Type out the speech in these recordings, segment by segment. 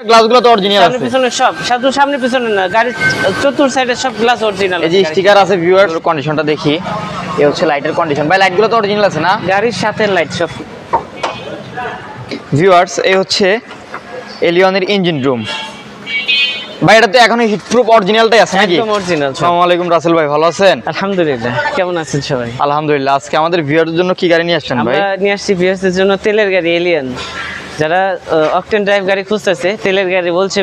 গ্লাসগুলো তো অরিজিনাল আছে, সামনে পিছনে সব, শুধু সামনে পিছনে না, গাড়ির চতুর সাইডে সব গ্লাস অরিজিনাল। এই যে স্টিকার আছে ভিউয়ার্স। কন্ডিশনটা দেখি, এই হচ্ছে লাইটের কন্ডিশন। ভাই লাইটগুলো তো অরিজিনাল আছে না? গাড়ির সাথে লাইট সব। ভিউয়ার্স এই হচ্ছে এলিয়নের ইঞ্জিন রুম। ভাই এটা তো এখনো হিটপ্রুফ অরিজিনালটাই আছে নাকি? একদম অরিজিনাল। আসসালামু আলাইকুম রাসেল ভাই, ভালো আছেন? আলহামদুলিল্লাহ, কেমন আছেন সবাই? আলহামদুলিল্লাহ। আজকে আমাদের ভিউয়ারদের জন্য কি গাড়ি নিয়ে আসছেন ভাই? আমরা নিয়ে আসছি ভিউয়ারদের জন্য তেলের গাড়ি এলিয়ন। যারা অকটেন ড্রাইভ গাড়ি খুঁজতেছে, তেলের গাড়ি বলছে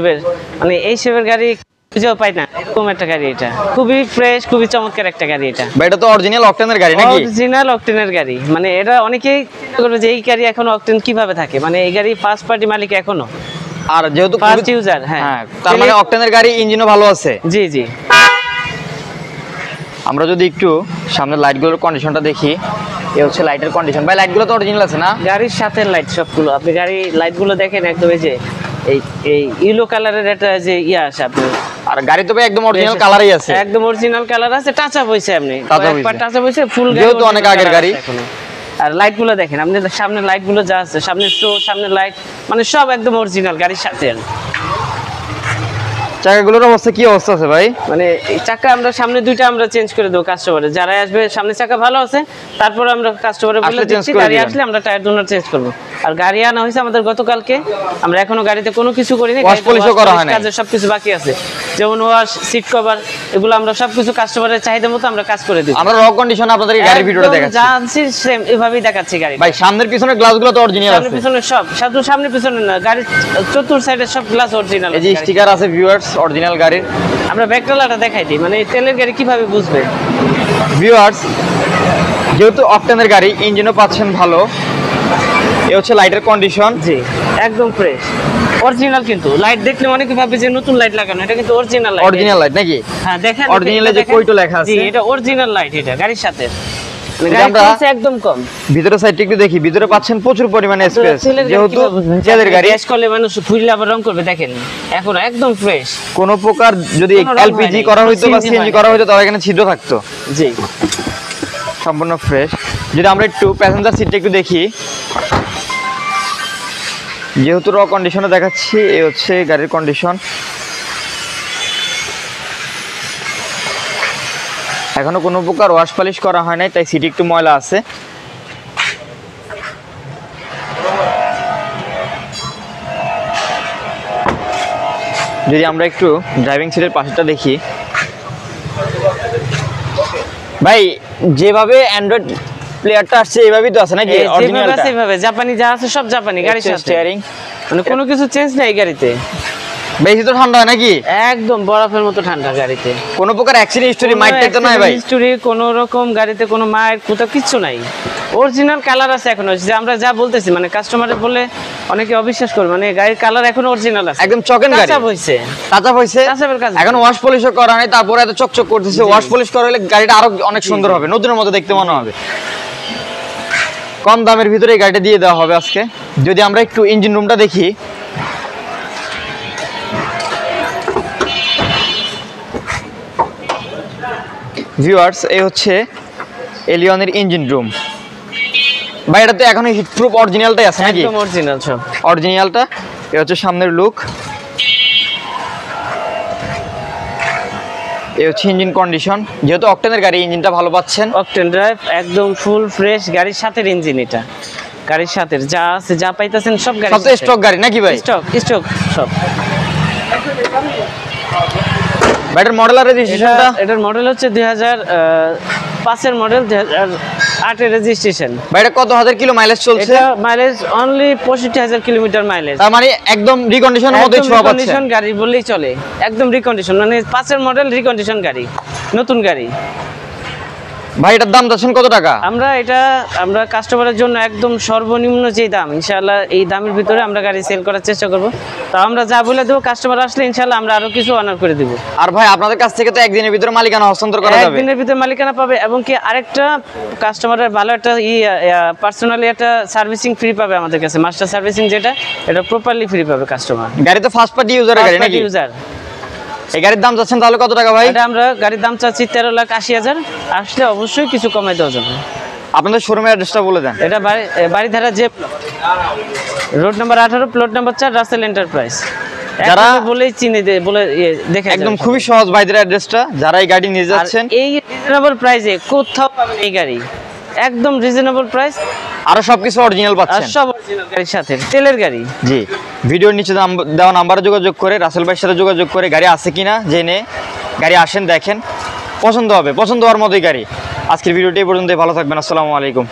মানে এই শেপের গাড়ি খুঁজেও পাই না, এরকম একটা গাড়ি। এটা খুবই ফ্রেশ, খুবই চমৎকার একটা গাড়ি। এটা ভাই এটা তো অরিজিনাল অকটেনের গাড়ি নাকি? অরিজিনাল অকটেনের গাড়ি। মানে এটা অনেকেই চিন্তা করবে যে এই গাড়ি এখনো অকটেন কিভাবে থাকে, মানে এই গাড়ি ফার্স্ট পার্টি মালিক এখনো, আর যেহেতু ফার্স্ট ইউজার। হ্যাঁ, তার মানে অকটেনের গাড়ি, ইঞ্জিনও ভালো আছে। জি জি। আমরা যদি একটু সামনে লাইটগুলোর কন্ডিশনটা দেখি, এই হচ্ছে লাইটের কন্ডিশন। ভাই লাইটগুলো তো অরিজিনাল আছে না? গাড়ির সাথে লাইট সবগুলো। আপনি গাড়ি লাইটগুলো দেখেন, একদম এই যে এই ইয়েলো কালারের একটা যে ইয়া আছে আপনি। আর গাড়ি তো ভাই একদম অরিজিনাল কালারই আছে, একদম অরিজিনাল কালার আছে, টাচ আপ হইছে। আপনি একবার টাচ আপ হইছে, ফুল গাড়ি যেহেতু অনেক আগের গাড়ি। আর লাইটগুলো দেখেন আপনি, সামনে লাইটগুলো যা আছে, সামনে শো, সামনে লাইট, মানে সব একদম অরিজিনাল গাড়ির সাথে। চাকাগুলোর অবস্থা কি অবস্থা আছে ভাই? মানে এই চাকা আমরা সামনে দুইটা আমরা চেঞ্জ করে দেবো কাস্টমারে, যারা আসবে সামনে চাকা ভালো আছে, তারপর আমরা কাস্টমারে বলে দিচ্ছি গাড়ি আসলে আমরা টায়ার ডোনার চেঞ্জ করবো। আর গাড়ি আনা হয়েছে আমাদের গতকালকে, আমরা এখনো গাড়িতে কোনো কিছু করিনি, ওয়াশ পলিশও করা হয়নি, কাজের সবকিছু বাকি আছে, যেমন ওয়াশ, সিট কভার, এগুলো আমরা সবকিছু কাস্টমারের চাহিদা মতো আমরা কাজ করে দিই। আমরা র কন্ডিশনে আপনাদেরকে গাড়ির ভিডিওটা দেখাচ্ছি, যা আনছি সেম এভাবেই দেখাচ্ছি গাড়ি। ভাই সামনের পিছনের গ্লাসগুলো তো অরিজিনাল আছে, সামনে পিছনে সব, শুধু সামনে পিছনে না, গাড়ির চতুর সাইডে সব গ্লাস অরিজিনাল। এই যে স্টিকার আছে ভিউয়ার্স অরিজিনাল গাড়ির। আমরা ব্যাকডালাটা দেখাই দিই, মানে তেলের গাড়ি কিভাবে বুঝবে ভিউয়ার্স। যেহেতু অকটেনের গাড়ি, ইঞ্জিনও পাচ্ছেন ভালো। এই হচ্ছে লাইটের কন্ডিশন। জি, একদম ফ্রেশ অরিজিনাল। কিন্তু লাইট দেখলে অনেকে ভাবে যে নতুন লাইট লাগানো, এটা কিন্তু অরিজিনাল লাইট। অরিজিনাল লাইট নাকি? হ্যাঁ দেখেন, অরিজিনালে যে কইটো লেখা আছে। জি, এটা অরিজিনাল লাইট, এটা গাড়ির সাথে। আমরা একদম কম। ভিতরের সাইডটা একটু দেখি, ভিতরে পাচ্ছেন প্রচুর পরিমাণে স্পেস। যেহেতু তেলের গাড়ি, গ্যাস করলে মানুষ ফুইলে আবার রং করবে, দেখেন এখন একদম ফ্রেশ। কোন প্রকার যদি এলপিজি করা হইতো বা সিএনজি করা হইতো তাহলে এখানে ছিদ্র থাকতো। জি, সম্পূর্ণ ফ্রেশ। যদি আমরা একটু প্যাসেঞ্জার সিটটা একটু দেখি, যেহেতু র কন্ডিশনে দেখাচ্ছি, এই হচ্ছে গাড়ির কন্ডিশন। এখনো কোনো প্রকার ওয়াশ পলিশ করা হয় নাই, তাই সিট একটু ময়লা আছে। যদি আমরা একটু ড্রাইভিং সিটের পাশেটা দেখি, ভাই যেভাবে অ্যান্ড্রয়েড প্লেয়ারটা আসছে এইভাবেই তো আছে নাকি? অরিজিনালটা এইভাবে জাপানি যা আছে সব জাপানি। গাড়ির সাথে স্টিয়ারিং, মানে কোনো কিছু চেঞ্জ নাই গাড়িতে। বেশি তো ঠান্ডা হয় নাকি? একদম বরফের মতো ঠান্ডা গাড়িতে। কোনো প্রকার অ্যাক্সিডেন্ট হিস্টরি মাইট তো নাই ভাই? হিস্টরি কোনো রকম গাড়িতে কোনো মাইট কোথাও কিচ্ছু নাই। অরিজিনাল কালার আছে এখনো, যে আমরা যা বলতেছি, মানে কাস্টমারে বলে অনেকে অবিশ্বাস করে, মানে গাড়ির কালার এখনো অরিজিনাল আছে, একদম চকেন গাড়ি। টাচআপ হইছে, টাচআপ হইছে, এখন ওয়াশ পলিশও করা নাই, তারপরে এত চকচক করতেছে। ওয়াশ পলিশ করা হলে গাড়িটা আরো অনেক সুন্দর হবে, নতুনের মতো দেখতে মনে হবে। কম দামের ভিতরে এই গাড়িটা দিয়ে দেওয়া হবে আজকে। যদি আমরা একটু ইঞ্জিন রুমটা দেখি, ভিউয়ার্স এই হচ্ছে এলিয়নের ইঞ্জিন রুম। ভাই এটা তো এখনো হিটপ্রুফ অরিজিনালটাই আছে নাকি? একদম অরিজিনাল সব, অরিজিনালটা। এই হচ্ছে সামনের লুক, এই হচ্ছে ইঞ্জিন কন্ডিশন। যেহেতু অকটেনের গাড়ি, ইঞ্জিনটা ভালো পাচ্ছেন। অকটেন ড্রাইভ, একদম ফুল ফ্রেশ গাড়ির সাথে ইঞ্জিন। এটা গাড়ির সাথে যা আছে, যা পাইতেছেন সব গাড়ি, সব স্টক গাড়ি নাকি ভাই? স্টক সব। ব্যাটার মডেল আর রেজিস্ট্রেশনটা? এটার মডেল হচ্ছে 2005 এর মডেল, 2008 এর রেজিস্ট্রেশন। ভাই এটা কত হাজার কিলো মাইলেজ চলছে? এটা মাইলেজ অনলি 65,000 কিলোমিটার মাইলেজ। তার মানে একদম রিকন্ডিশনের মতোই ছোঁয়া পাচ্ছে। রিকন্ডিশন গাড়ি বললেই চলে, একদম রিকন্ডিশন, মানে 5 এর মডেল রিকন্ডিশন গাড়ি, নতুন গাড়ি। ভাই এটার দাম যাচ্ছেন কত টাকা? আমরা কাস্টমারের জন্য একদম সর্বনিম্ন যে দাম, ইনশাআল্লাহ এই দামের ভিতরে আমরা গাড়ি সেল করার চেষ্টা করব। তো আমরা যা বলে দেবো, কাস্টমার আসলে ইনশাআল্লাহ আমরা আরো কিছু অনার করে দেব। আর ভাই আপনাদের কাছ থেকে তো একদিনের ভিতরে মালিকানা হস্তান্তর করা যাবে? একদিনের ভিতরে মালিকানা পাবে, এবং কি আরেকটা কাস্টমারের ভালো একটা পার্সোনালি একটা সার্ভিসিং ফ্রি পাবে আমাদের কাছে, মাস্টার সার্ভিসিং, যেটা এটা প্রপারলি ফ্রি পাবে কাস্টমার। গাড়ি তো ফার্স্ট পার্টি ইউজারের গাড়ি নাকি? ইউজার। এই গাড়ির দাম যাচ্ছেন তাহলে কত টাকা ভাই? এটা আমরা গাড়ির দাম চাচ্ছি 13,80,000, আসলে অবশ্যই কিছু কমাই দেওয়া যাবে। আপনাদের শোরুমের অ্যাড্রেসটা বলে দেন। এটা বাড়িধারা যে road number 18, plot number 4, Rasel enterprise. যারা বলেই চিনে বলে দেখে একদম খুবই সহজ ভাইদের অ্যাড্রেসটা, যারা এই গাড়ি নিয়ে যাচ্ছেন এই রিজনেবল প্রাইসে কোথাও পাবেন এই গাড়ি, একদম রিজনেবল প্রাইস, আরো সবকিছু অরিজিনাল আর পাচ্ছেন। সব অরিজিনাল গাড়ির সাথে, তেলের গাড়ি। জি, ভিডিওর নিচে দেওয়া নাম্বারে যোগাযোগ করে রাসেল ভাইয়ের সাথে যোগাযোগ করে গাড়ি আছে কিনা জেনে গাড়ি আসেন, দেখেন, পছন্দ হবে, পছন্দ হওয়ার মতোই গাড়ি। আজকের ভিডিওটি এই পর্যন্তই, ভালো থাকবেন, আসসালামু আলাইকুম।